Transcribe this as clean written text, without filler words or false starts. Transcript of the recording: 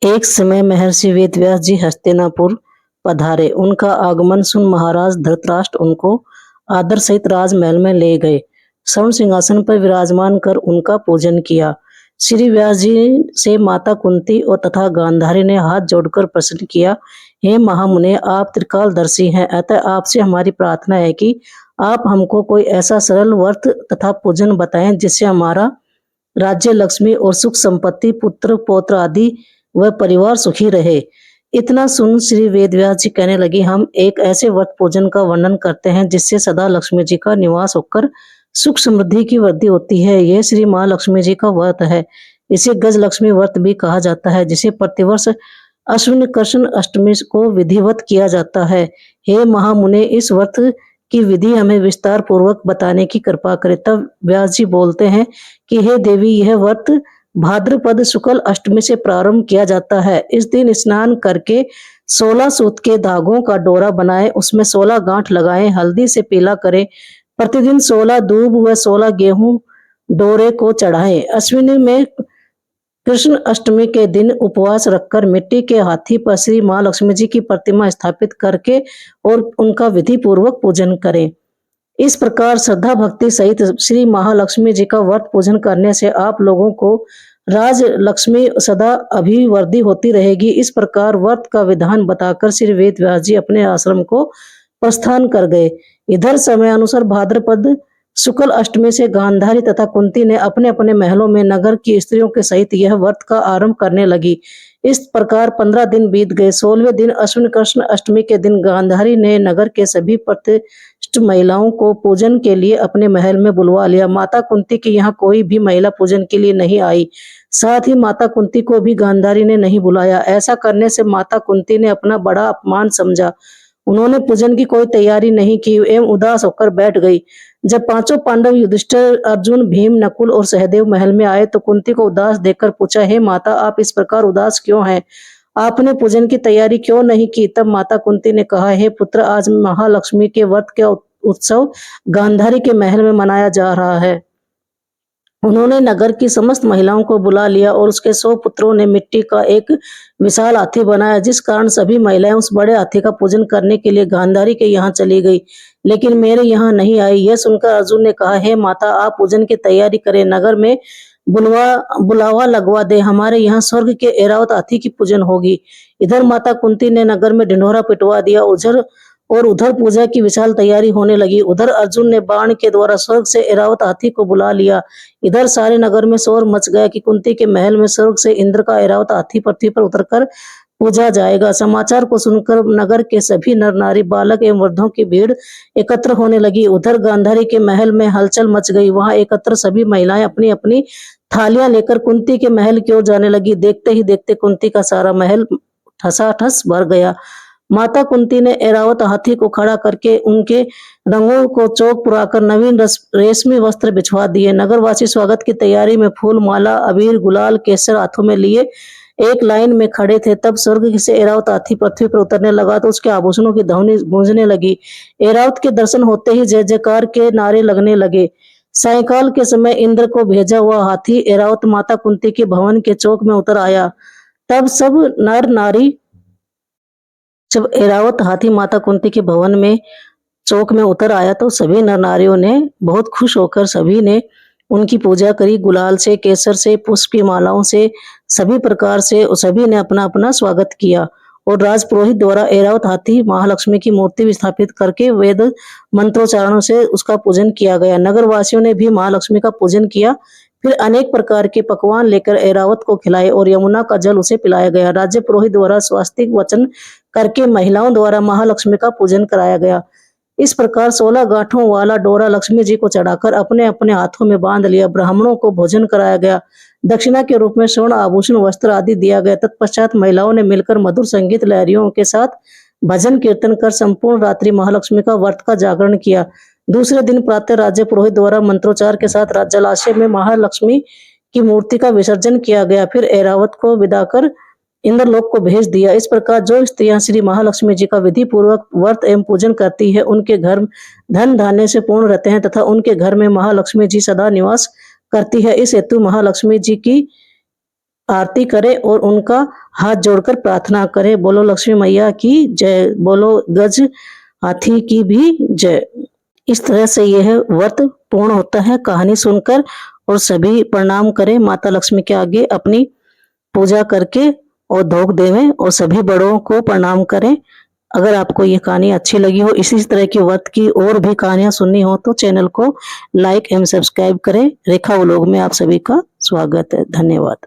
एक समय महर्षि वेदव्यास जी हस्तिनापुर पधारे। उनका आगमन सुन महाराज धृतराष्ट्र उनको आदर सहित राजमहल में ले गए। स्वर्ण सिंहासन पर विराजमान कर उनका पूजन किया। श्री व्यास जी से माता कुंती और तथा गांधारी ने हाथ जोड़कर प्रश्न किया, हे महामुने, आप त्रिकालदर्शी हैं, अतः आपसे हमारी प्रार्थना है कि आप हमको कोई ऐसा सरल व्रत तथा पूजन बताएं जिससे हमारा राज्य, लक्ष्मी और सुख संपत्ति, पुत्र पौत्र आदि वह परिवार सुखी रहे। इतना सुन श्री वेदव्यास जी कहने लगे, हम एक ऐसे व्रत पूजन का वर्णन करते हैं जिससे सदा लक्ष्मी जी का निवास होकर सुख समृद्धि की वृद्धि होती है। यह श्री महालक्ष्मी जी का व्रत है। इसे गज लक्ष्मी व्रत भी कहा जाता है, जिसे प्रतिवर्ष अश्विन कृष्ण अष्टमी को विधिवत किया जाता है। हे महामुने, इस व्रत की विधि हमें विस्तार पूर्वक बताने की कृपा करें। तब व्यास जी बोलते हैं कि हे देवी, यह व्रत भाद्रपद शुक्ल अष्टमी से प्रारंभ किया जाता है। इस दिन स्नान करके 16 सूत के धागों का डोरा बनाएं, उसमें 16 गांठ लगाएं, हल्दी से पीला करें। प्रतिदिन 16 दूब व 16 गेहूं डोरे को चढ़ाएं। अश्विनी में कृष्ण अष्टमी के दिन उपवास रखकर मिट्टी के हाथी पर श्री महालक्ष्मी जी की प्रतिमा स्थापित करके और उनका विधि पूर्वक पूजन करें। इस प्रकार श्रद्धा भक्ति सहित श्री महालक्ष्मी जी का व्रत पूजन करने से आप लोगों को राज लक्ष्मी सदा अभिवृद्धि होती रहेगी। इस प्रकार व्रत का विधान बताकर श्री वेद व्यास जी अपने आश्रम को प्रस्थान कर गए। इधर समय अनुसार भाद्रपद शुक्ल अष्टमी से गांधारी तथा कुंती ने अपने अपने महलों में नगर की स्त्रियों के सहित यह व्रत का आरंभ करने लगी। इस प्रकार 15 दिन बीत गए। 16वें दिन अश्विन कृष्ण अष्टमी के दिन गांधारी ने नगर के सभी प्रतिष्ठित महिलाओं को पूजन के लिए अपने महल में बुलवा लिया। माता कुंती की यहाँ कोई भी महिला पूजन के लिए नहीं आई। साथ ही माता कुंती को भी गांधारी ने नहीं बुलाया। ऐसा करने से माता कुंती ने अपना बड़ा अपमान समझा। उन्होंने पूजन की कोई तैयारी नहीं की एवं उदास होकर बैठ गई। जब पांचों पांडव युधिष्ठिर, अर्जुन, भीम, नकुल और सहदेव महल में आए तो कुंती को उदास देखकर पूछा, हे माता, आप इस प्रकार उदास क्यों हैं? आपने पूजन की तैयारी क्यों नहीं की? तब माता कुंती ने कहा, हे पुत्र, आज महालक्ष्मी के व्रत का उत्सव गांधारी के महल में मनाया जा रहा है। उन्होंने नगर की समस्त महिलाओं को बुला लिया और उसके 100 पुत्रों ने मिट्टी का एक विशाल हाथी बनाया, जिस कारण सभी महिलाएं उस बड़े हाथी का पूजन करने के लिए गांधारी के यहाँ चली गई, लेकिन मेरे यहाँ नहीं आई। यह सुनकर अर्जुन ने कहा, हे माता, आप पूजन की तैयारी करें, नगर में बुलावा लगवा दे, हमारे यहाँ स्वर्ग के ऐरावत हाथी की पूजन होगी। इधर माता कुंती ने नगर में ढिंढोरा पिटवा दिया। उधर पूजा की विशाल तैयारी होने लगी। उधर अर्जुन ने बाण के द्वारा स्वर्ग से ऐरावत हाथी को बुला लिया। इधर सारे नगर में शोर मच गया कि कुंती के महल में स्वर्ग से इंद्र का ऐरावत हाथी पृथ्वी पर उतरकर पूजा जाएगा। समाचार को सुनकर नगर के सभी नर नारी, बालक एवं वृद्धों की भीड़ एकत्र होने लगी। उधर गांधारी के महल में हलचल मच गई। वहां एकत्र सभी महिलाएं अपनी अपनी थालियां लेकर कुंती के महल की ओर जाने लगी। देखते ही देखते कुंती का सारा महल ठसाठस भर गया। माता कुंती ने ऐरावत हाथी को खड़ा करके उनके रंगों को चौक पुराकर नवीन रेशमी वस्त्र बिछवा दिए। नगरवासी स्वागत की तैयारी में फूल, माला, अबीर, गुलाल, केसर हाथों में लिए एक लाइन में खड़े थे। तब स्वर्ग से ऐरावत हाथी पृथ्वी पर उतरने लगा तो उसके आभूषणों की ध्वनि गूंजने लगी। ऐरावत के दर्शन होते ही जय जयकार के नारे लगने लगे। सायंकाल के समय इंद्र को भेजा हुआ हाथी ऐरावत माता कुंती के भवन के चौक में उतर आया। तब सब नर नारी जब ऐरावत हाथी माता कुंती के भवन में चौक में उतर आया तो सभी नर नारियों ने बहुत खुश होकर सभी ने उनकी पूजा करी। गुलाल से, केसर से, पुष्प की मालाओं से, सभी प्रकार से सभी ने अपना अपना स्वागत किया और राजपुरोहित द्वारा ऐरावत हाथी महालक्ष्मी की मूर्ति स्थापित करके वेद मंत्रोच्चारणों से उसका पूजन किया गया। नगरवासियों ने भी महालक्ष्मी का पूजन किया। फिर अनेक प्रकार के पकवान लेकर ऐरावत को खिलाए और यमुना का जल उसे पिलाया गया। राज्य पुरोहित द्वारा स्वास्तिक वचन करके महिलाओं द्वारा महालक्ष्मी का पूजन कराया गया। इस प्रकार 16 गांठों वाला डोरा लक्ष्मी जी को चढ़ाकर अपने अपने हाथों में बांध लिया। ब्राह्मणों को भोजन कराया गया। दक्षिणा के रूप में स्वर्ण आभूषण, वस्त्र आदि दिया गया। तत्पश्चात महिलाओं ने मिलकर मधुर संगीत लहरियों के साथ भजन कीर्तन कर संपूर्ण रात्रि महालक्ष्मी का व्रत का जागरण किया। दूसरे दिन प्रातः राज्य पुरोहित द्वारा मंत्रोच्चार के साथ जलाशय में महालक्ष्मी की मूर्ति का विसर्जन किया गया। फिर ऐरावत को विदा कर इंद्रलोक को भेज दिया। इस प्रकार जो स्त्रियां श्री महालक्ष्मी जी का विधि पूर्वक व्रत एवं पूजन करती है, उनके घर धन धान्य से पूर्ण रहते हैं तथा उनके घर में महालक्ष्मी जी सदा निवास करती है। इस हेतु महालक्ष्मी जी की आरती करें और उनका हाथ जोड़कर प्रार्थना करें। बोलो लक्ष्मी मैया की जय, बोलो गज हाथी की भी जय। इस तरह से यह व्रत पूर्ण होता है। कहानी सुनकर और सभी प्रणाम करें माता लक्ष्मी के आगे, अपनी पूजा करके और धोख देवें और सभी बड़ों को प्रणाम करें। अगर आपको ये कहानी अच्छी लगी हो, इसी तरह की व्रत की और भी कहानियां सुननी हो तो चैनल को लाइक एवं सब्सक्राइब करें। रेखा व्लॉग में आप सभी का स्वागत है। धन्यवाद।